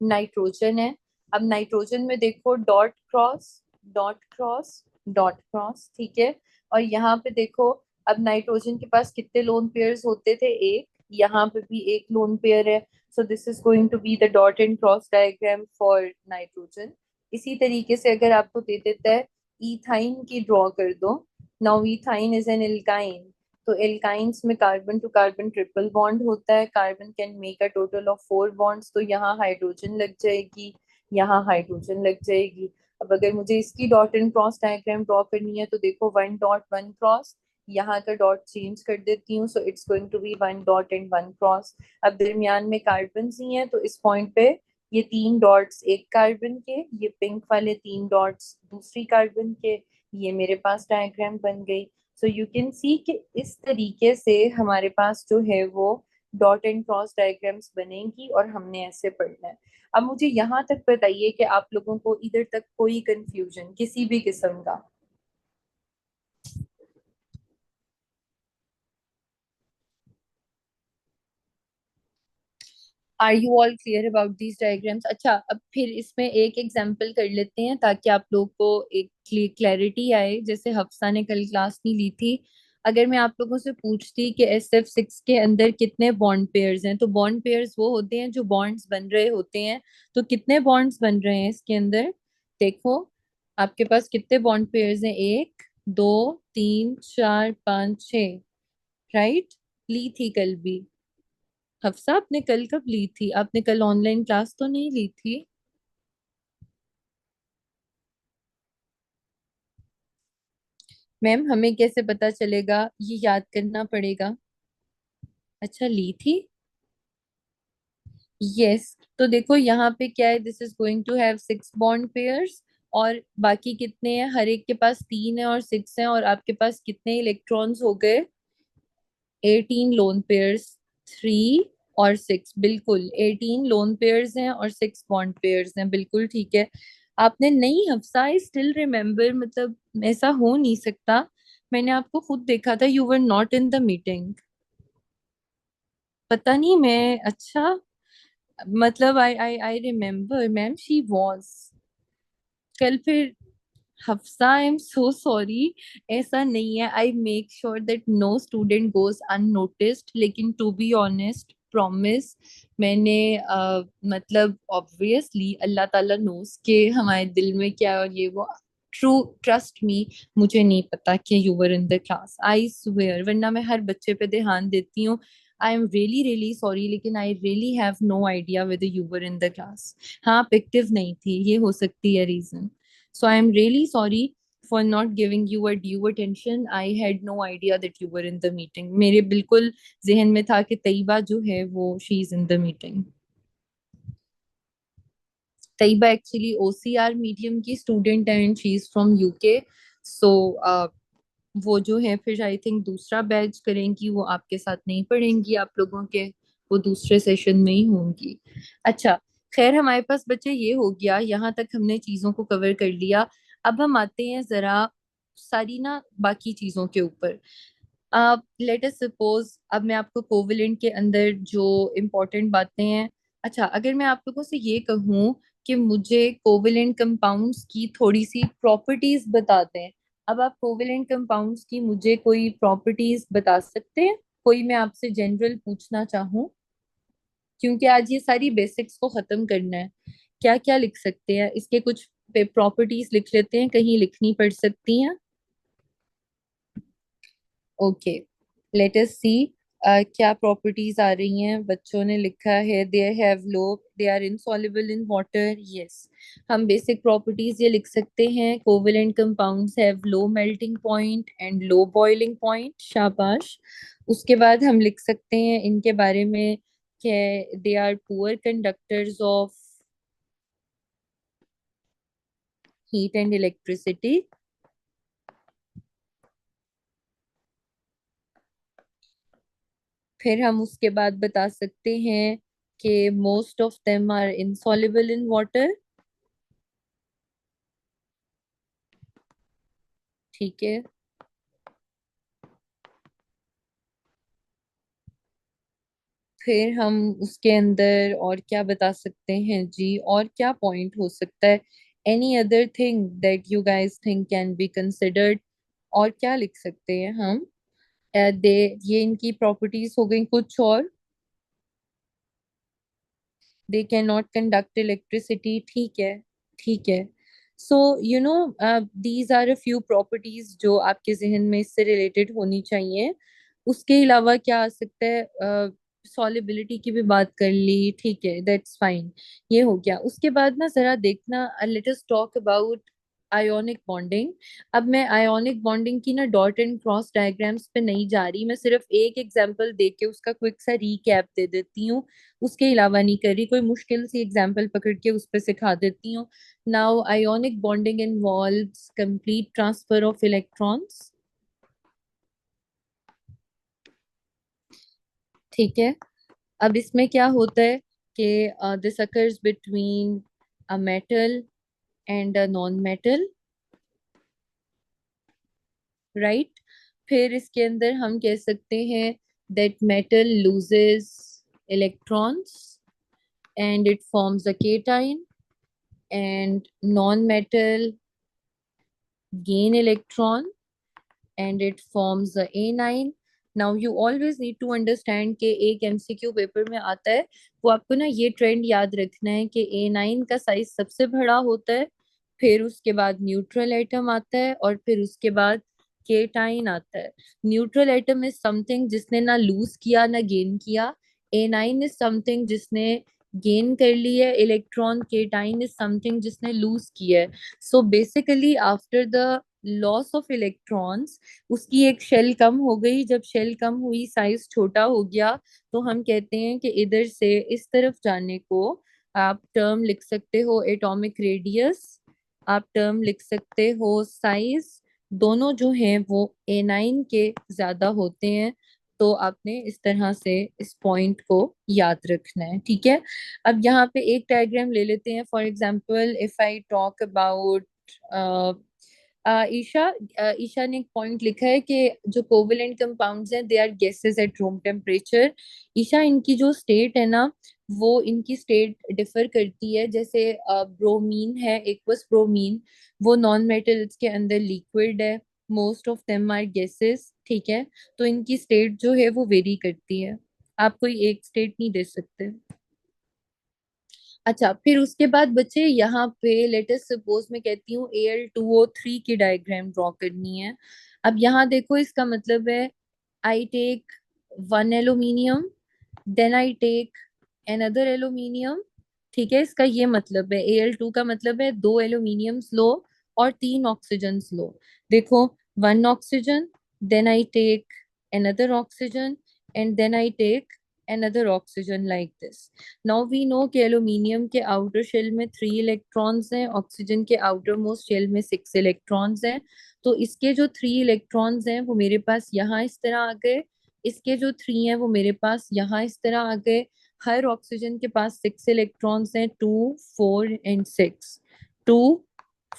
नाइट्रोजन है। अब नाइट्रोजन में देखो, dot cross dot cross dot cross, ठीक है? और यहाँ पे देखो, अब नाइट्रोजन के पास कितने लोन पेयर्स होते थे? एक। यहाँ पे भी एक लोन पेयर है। So this is going to be the dot and cross diagram for nitrogen. इसी तरीके से अगर आपको दे देता है इथाइन की, ड्रॉ कर दो। Now ethyne is an alkyne. तो एल्काइंस में carbon to carbon triple bond होता है, carbon can make a total of 4 bonds. तो यहाँ हाइड्रोजन लग जाएगी, यहाँ हाइड्रोजन लग जाएगी। अब अगर मुझे इसकी dot and cross diagram draw करनी है, तो देखो 1.1 क्रॉस, यहाँ का डॉट चेंज कर देती हूँ, so it's going to be 1.1 cross. अब दरमियान में कार्बन ही है, तो इस पॉइंट पे ये 3 डॉट्स एक कार्बन के, ये पिंक वाले 3 डॉट्स दूसरी कार्बन के, ये मेरे पास डायग्राम बन गई। सो यू कैन सी कि इस तरीके से हमारे पास जो है वो डॉट एंड क्रॉस डायग्राम्स बनेंगी, और हमने ऐसे पढ़ना है। अब मुझे यहाँ तक बताइए कि आप लोगों को इधर तक कोई कंफ्यूजन किसी भी किस्म का? Are you all clear about these diagrams? अच्छा, अब फिर इसमें एक एग्जांपल कर लेते हैं ताकि आप लोग को एक क्लैरिटी आए। जैसे हफ्सा ने कल क्लास नहीं ली थी, अगर मैं आप लोगों से पूछती कि SF6 के अंदर कितने बॉन्ड पेयर्स हैं, तो बॉन्ड पेयर्स वो होते हैं जो बॉन्ड्स बन रहे होते हैं। तो कितने बॉन्ड्स बन रहे हैं इसके अंदर? देखो, आपके पास कितने बॉन्ड पेयर्स हैं? 1 2 3 4 5 6, राइट? ली थी कल भी। हफ्सा, आपने कल कब ली थी? आपने कल ऑनलाइन क्लास तो नहीं ली थी? मैम, हमें कैसे पता चलेगा? ये याद करना पड़ेगा। अच्छा, ली थी। यस। तो देखो यहाँ पे क्या है, this is going to have 6 bond pairs. और बाकी कितने हैं? हर एक के पास 3 है और 6 है, और आपके पास कितने इलेक्ट्रॉन्स हो गए? 18 लोन पेयर्स। 3 और 6, बिल्कुल 18 लोन पेयर्स हैं और 6 बॉन्ड पेयर्स हैं, बिल्कुल ठीक है। आपने नहीं, हफ्सा, आई स्टिल रिमेम्बर, मतलब ऐसा हो नहीं सकता। मैंने आपको खुद देखा था, you were not in the meeting. पता नहीं मैं अच्छा, मतलब I remember ma'am she was कल फिर। Hafsa I am so sorry, ऐसा नहीं है। I make sure that no student goes unnoticed, लेकिन टू बी ऑनेस्ट प्रॉमिस मैंने मतलब ऑब्वियसली अल्लाह ताला नोस के हमारे दिल में क्या है और ये वो। ट्रू, ट्रस्ट मी, मुझे नहीं पता कि you were in the class, I swear, वरना मैं हर बच्चे पे ध्यान देती हूँ। I am really really sorry, लेकिन I really have no idea whether you were in the class. हाँ, आप एक्टिव नहीं थी, ये हो सकती है reason. So I'm really sorry for not giving you a due attention. I had no idea that you were in the meeting. मेरे बिल्कुल जहन में था कि तैयबा जो है वो she is in the meeting. Tayyaba actually OCR medium की स्टूडेंट है and she is from UK. So वो जो है फिर आई थिंक दूसरा बैच करेंगी, वो आपके साथ नहीं पढ़ेंगी आप लोगों के, वो दूसरे सेशन में ही होंगी। अच्छा, खैर हमारे पास बच्चे ये हो गया, यहाँ तक हमने चीजों को कवर कर लिया। अब हम आते हैं जरा सारी ना बाकी चीजों के ऊपर। लेट अस सपोज अब मैं आपको कोवलेंट के अंदर जो इम्पोर्टेंट बातें हैं। अच्छा, अगर मैं आप लोगों से ये कहूँ कि मुझे कोवलेंट कंपाउंड्स की थोड़ी सी प्रॉपर्टीज बता दें। अब आप कोवलेंट कंपाउंड्स की मुझे कोई प्रॉपर्टीज बता सकते हैं? कोई मैं आपसे जनरल पूछना चाहूँ, क्योंकि आज ये सारी बेसिक्स को खत्म करना है। क्या क्या लिख सकते हैं इसके कुछ प्रॉपर्टीज लिख लेते हैं, कहीं लिखनी पड़ सकती हैं। ओके, लेट अस सी क्या प्रॉपर्टीज आ रही हैं। बच्चों ने लिखा है they have low, they are insoluble in water, yes. हम बेसिक प्रॉपर्टीज ये लिख सकते हैं, covalent compounds have low melting point and low boiling point, शाबाश। उसके बाद हम लिख सकते हैं इनके बारे में कि they are poor conductors of heat and electricity. फिर हम उसके बाद बता सकते हैं कि most of them are insoluble in water. ठीक है। फिर हम उसके अंदर और क्या बता सकते हैं जी, और क्या पॉइंट हो सकता है? Any other thing that you guys think can be considered? और क्या लिख सकते हैं हम? दे, ये इनकी प्रॉपर्टीज हो गई कुछ और। They can not conduct electricity, ठीक है, ठीक है। So you know these are a few properties जो आपके जहन में इससे रिलेटेड होनी चाहिए। उसके अलावा क्या आ सकता है? सॉलिबिलिटी की भी बात कर ली, ठीक है, दैट्स फाइन। ये हो गया। उसके बाद ना जरा देखना, let us talk about ionic bonding. अब मैं आयोनिक बॉन्डिंग की ना डॉट एंड क्रॉस डायग्राम्स पे नहीं जा रही, मैं सिर्फ एक एग्जांपल दे के उसका क्विक सा रीकैप दे देती हूँ। उसके अलावा नहीं कर रही, कोई मुश्किल सी एग्जांपल पकड़ के उस पर सिखा देती हूँ। Now ionic bonding involves complete transfer of electrons, ठीक है। अब इसमें क्या होता है कि this occurs between a metal and a non metal, right. फिर इसके अंदर हम कह सकते हैं that metal loses electrons and it forms a cation, and non-metal gain electron and it forms a anion. Now you always need to understand कि एक एमसीक्यू पेपर में आता है, वो आपको ना ये ट्रेंड याद रखना है कि एनाइन का साइज सबसे बड़ा होता है, फिर उसके बाद न्यूट्रल एटम आता है और फिर उसके बाद केटाइन आता है। न्यूट्रल एटम इज समथिंग जिसने ना लूज किया ना गेन किया, एनाइन इज समथिंग जिसने गेन कर लिया है इलेक्ट्रॉन, केटाइन इज समथिंग जिसने लूज किया है। So basically after the loss of electrons उसकी एक शेल कम हो गई, जब शेल कम हुई साइज छोटा हो गया, तो हम कहते हैं कि इधर से इस तरफ जाने को आप टर्म लिख सकते हो एटॉमिक रेडियस, आप टर्म लिख सकते हो साइज। दोनों जो हैं वो एनाइन के ज्यादा होते हैं। तो आपने इस तरह से इस पॉइंट को याद रखना है, ठीक है। अब यहाँ पे एक डायग्राम ले लेते हैं। For example if I talk about Isha, Isha ने एक पॉइंट लिखा है कि जो कोवेलेंट कंपाउंड्स हैं they are gases at room temperature. Isha, इनकी जो स्टेट है ना, वो इनकी स्टेट डिफर करती है। जैसे ब्रोमीन है, एक्वस ब्रोमीन, वो नॉन मेटल्स के अंदर लिक्विड है। Most of them are gases, ठीक है। तो इनकी स्टेट जो है वो वेरी करती है, आप कोई एक स्टेट नहीं दे सकते। अच्छा, फिर उसके बाद बच्चे यहाँ पे लेटेस्ट सपोज मैं कहती हूँ Al2O3 की डायग्राम ड्रॉ करनी है। अब यहाँ देखो, इसका मतलब है I take one aluminium, then I take another aluminium. ठीक है, इसका ये मतलब है Al2 का मतलब है दो एल्यूमिनियम लो और तीन ऑक्सीजन लो। देखो, one oxygen, then I take another oxygen, and then I take another oxygen like this. Now we know कि एल्यूमिनियम के आउटर शेल में थ्री इलेक्ट्रॉन्स हैं, ऑक्सीजन के आउटर मोस्ट शेल में सिक्स इलेक्ट्रॉन्स हैं। तो इसके जो थ्री इलेक्ट्रॉन्स हैं वो मेरे पास यहाँ इस तरह आ गए, इसके जो थ्री हैं वो मेरे पास यहाँ इस तरह आ गए। हर ऑक्सीजन के पास सिक्स इलेक्ट्रॉन्स हैं, two, four and six, two,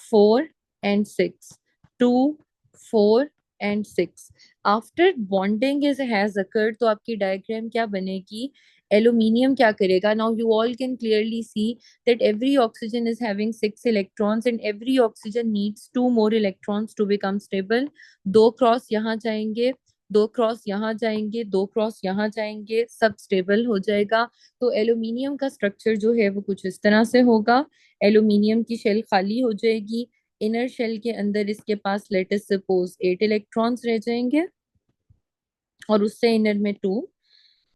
four and six, two, four and six. After bonding is has occurred, तो आपकी डायग्राम क्या बनेगी? एल्यूमिनियम क्या करेगा? Now you all can clearly see that every oxygen is having six electrons and every oxygen needs two more electrons to become stable। दो क्रॉस यहाँ जाएंगे, दो क्रॉस यहाँ जाएंगे, दो क्रॉस यहाँ जाएंगे, सब स्टेबल हो जाएगा। तो एल्यूमिनियम का स्ट्रक्चर जो है वो कुछ इस तरह से होगा। एल्यूमिनियम की शेल खाली हो जाएगी, इनर शेल के अंदर इसके पास लेटेस्ट सपोज एट इलेक्ट्रॉन्स रह जाएंगे और उससे इनर में टू,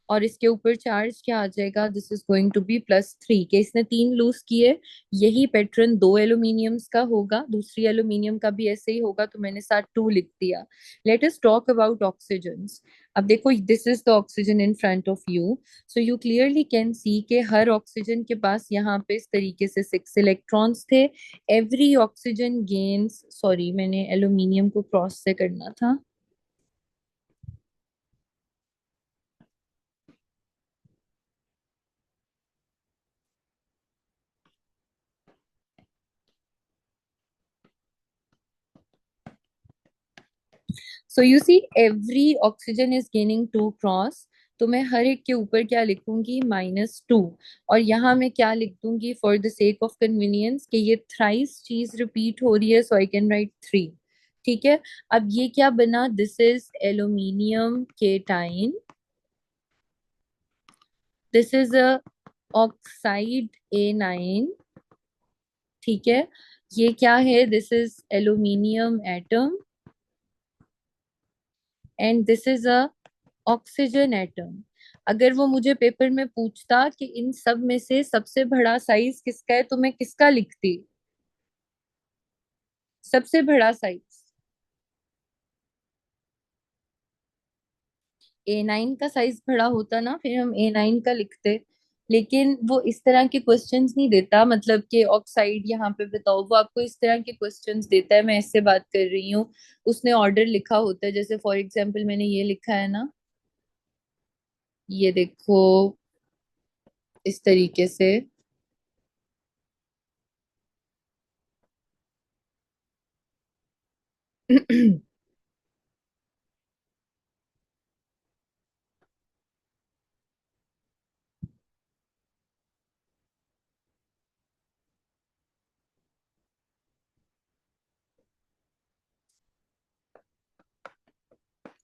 और इसके ऊपर चार्ज क्या आ जाएगा? This is going to be +3 के इसने तीन लूज किए। यही पैटर्न दो एल्यूमिनियम्स का होगा, दूसरी एल्यूमिनियम का भी ऐसे ही होगा, तो मैंने साथ टू लिख दिया। Let us talk about oxygens. अब देखो, this is the oxygen in front of you, so you clearly can see के हर ऑक्सीजन के पास यहाँ पे इस तरीके से सिक्स इलेक्ट्रॉन्स थे। एवरी ऑक्सीजन गेन्स, सॉरी मैंने एल्यूमिनियम को क्रॉस से करना था। So you see every oxygen is gaining two cross, तो मैं हर एक के ऊपर क्या लिखूंगी? -2। और यहाँ मैं क्या लिख दूंगी for the sake of convenience कि ये थ्राइस चीज रिपीट हो रही है, सो आई कैन राइट 3। ठीक है, अब ये क्या बना? This is aluminium cation, this is a oxide A9। ठीक है, ये क्या है? This is aluminium atom and this is a oxygen atom. अगर वो मुझे पेपर में पूछता कि इन सब में से सबसे बड़ा साइज किसका है, तो मैं किसका लिखती? सबसे बड़ा साइज A9 का साइज बड़ा होता ना, फिर हम A9 का लिखते। लेकिन वो इस तरह के क्वेश्चंस नहीं देता, मतलब कि ऑक्साइड यहाँ पे बताओ, वो आपको इस तरह के क्वेश्चंस देता है। मैं इससे बात कर रही हूँ, उसने ऑर्डर लिखा होता है। जैसे फॉर एग्जांपल मैंने ये लिखा है ना, ये देखो, इस तरीके से।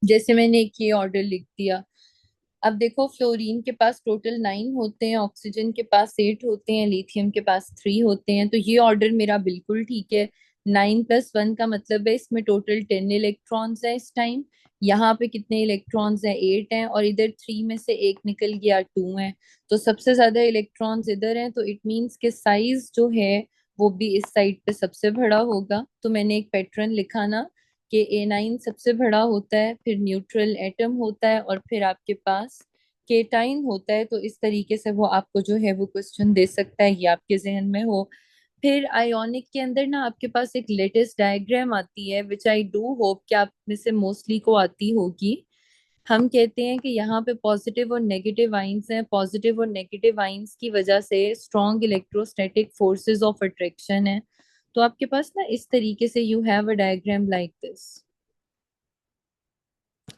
जैसे मैंने एक ये ऑर्डर लिख दिया। अब देखो, फ्लोरीन के पास टोटल 9 होते हैं, ऑक्सीजन के पास 8 होते हैं, लिथियम के पास 3 होते हैं। तो ये ऑर्डर मेरा बिल्कुल ठीक है। 9 + 1 का मतलब है इसमें टोटल 10 इलेक्ट्रॉन्स है इस टाइम। यहाँ पे कितने इलेक्ट्रॉन्स हैं? 8 हैं, और इधर 3 में से एक निकल गया, 2 है। तो सबसे ज्यादा इलेक्ट्रॉन्स इधर हैं, तो इट मीन्स के साइज जो है वो भी इस साइड पे सबसे बड़ा होगा। तो मैंने एक पैटर्न लिखा ना कि A9 सबसे बड़ा होता है, फिर न्यूट्रल एटम होता है, और फिर आपके पास केटाइन होता है। तो इस तरीके से वो आपको जो है वो क्वेश्चन दे सकता है, ये आपके जहन में हो। फिर आयोनिक के अंदर ना आपके पास एक लेटेस्ट डायग्राम आती है, विच आई डू होप कि आप में से मोस्टली को आती होगी। हम कहते हैं कि यहाँ पे पॉजिटिव और नेगेटिव आइंस हैं, पॉजिटिव और नेगेटिव आइंस की वजह से strong electrostatic forces of attraction है। तो आपके पास ना इस तरीके से you have a diagram like this.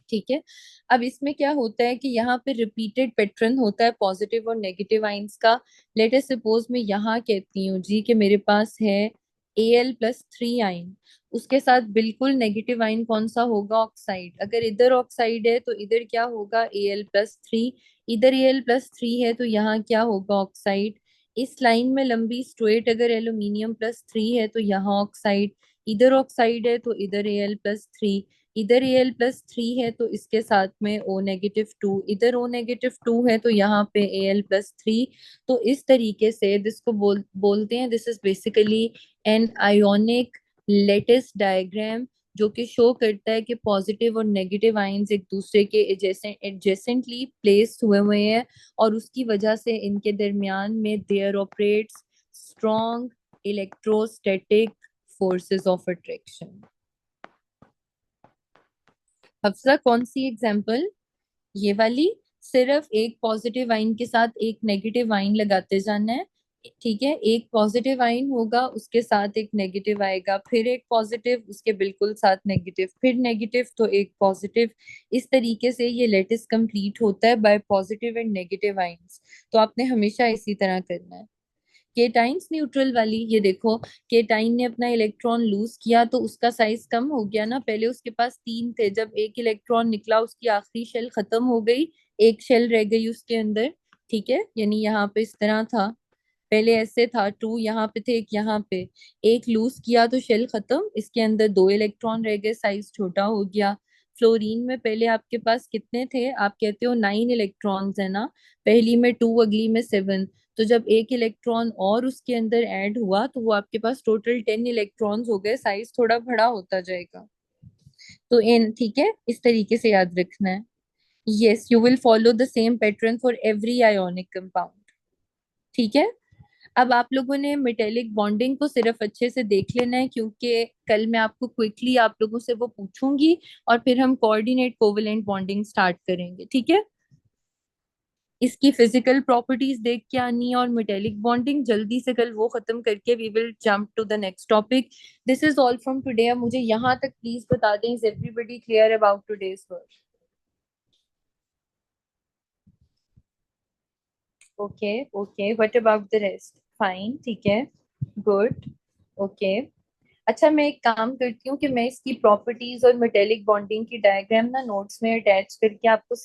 ठीक है। अब इसमें क्या होता है कि यहाँ पे रिपीटेड पैटर्न होता है पॉजिटिव और नेगेटिव आइंस का। लेट अस सपोज मैं यहाँ कहती हूँ जी कि मेरे पास है Al+3 आइन, उसके साथ बिल्कुल नेगेटिव आइन कौन सा होगा? ऑक्साइड। अगर इधर ऑक्साइड है तो इधर क्या होगा? Al+3। इधर Al+3 है तो यहाँ क्या होगा? ऑक्साइड। इस लाइन में लंबी स्ट्रेट अगर एल्यूमिनियम+3 है तो यहाँ ऑक्साइड। इधर ऑक्साइड है तो इधर Al+3। इधर Al+3 है तो इसके साथ में O-2। इधर O-2 है तो यहाँ पे Al+3। तो इस तरीके से जिसको बोलते हैं, this is basically an ionic lattice diagram, जो कि शो करता है कि पॉजिटिव और नेगेटिव आयंस एक दूसरे के एडजेसेंटली प्लेस्ड हुए हुए हैं, और उसकी वजह से इनके दरमियान में there operates strong electrostatic forces of attraction. Afza कौन सी एग्जाम्पल? ये वाली। सिर्फ एक पॉजिटिव आइन के साथ एक नेगेटिव आइन लगाते जाना है। ठीक है, एक पॉजिटिव आइन होगा उसके साथ एक नेगेटिव आएगा, फिर एक पॉजिटिव उसके बिल्कुल साथ नेगेटिव, फिर नेगेटिव तो एक पॉजिटिव। इस तरीके से ये लेटिस कंप्लीट होता है bye positive and negative ions. तो आपने हमेशा इसी तरह करना है। केटाइन्स न्यूट्रल वाली, ये देखो, केटाइन ने अपना इलेक्ट्रॉन लूज किया तो उसका साइज कम हो गया ना। पहले उसके पास 3 थे, जब एक इलेक्ट्रॉन निकला उसकी आखिरी शेल खत्म हो गई, एक शेल रह गई उसके अंदर। ठीक है, यानी यहाँ पे इस तरह था, पहले ऐसे था 2, यहाँ पे थे एक, यहाँ पे एक लूज किया तो शेल खत्म, इसके अंदर 2 इलेक्ट्रॉन रह गए, साइज छोटा हो गया। फ्लोरीन में पहले आपके पास कितने थे? आप कहते हो 9 इलेक्ट्रॉन्स है ना, पहली में 2 अगली में 7। तो जब एक इलेक्ट्रॉन और उसके अंदर ऐड हुआ तो वो आपके पास टोटल 10 इलेक्ट्रॉन्स हो गए, साइज थोड़ा बड़ा होता जाएगा। तो इन, ठीक है, इस तरीके से याद रखना है। Yes, you will follow the same pattern for every ionic compound. ठीक है। अब आप लोगों ने मेटेलिक बॉन्डिंग को सिर्फ अच्छे से देख लेना है, क्योंकि कल मैं आपको क्विकली आप लोगों से वो पूछूंगी और फिर हम कोऑर्डिनेट कोवेलेंट बॉन्डिंग स्टार्ट करेंगे। ठीक है। इसकी फिजिकल प्रॉपर्टीज देख के आनी है और मेटेलिक बॉन्डिंग जल्दी से कल वो खत्म करके we will jump to the next topic. This is all from today. अब मुझे यहाँ तक प्लीज बता दें, is everybody clear about today's work? Okay okay, what about the rest? Fine, ठीक है, गुड, ओके। अच्छा, मैं एक काम करती हूँ कि मैं इसकी प्रॉपर्टीज और मेटेलिक बॉन्डिंग की डायग्राम ना नोट्स में अटैच करके आपको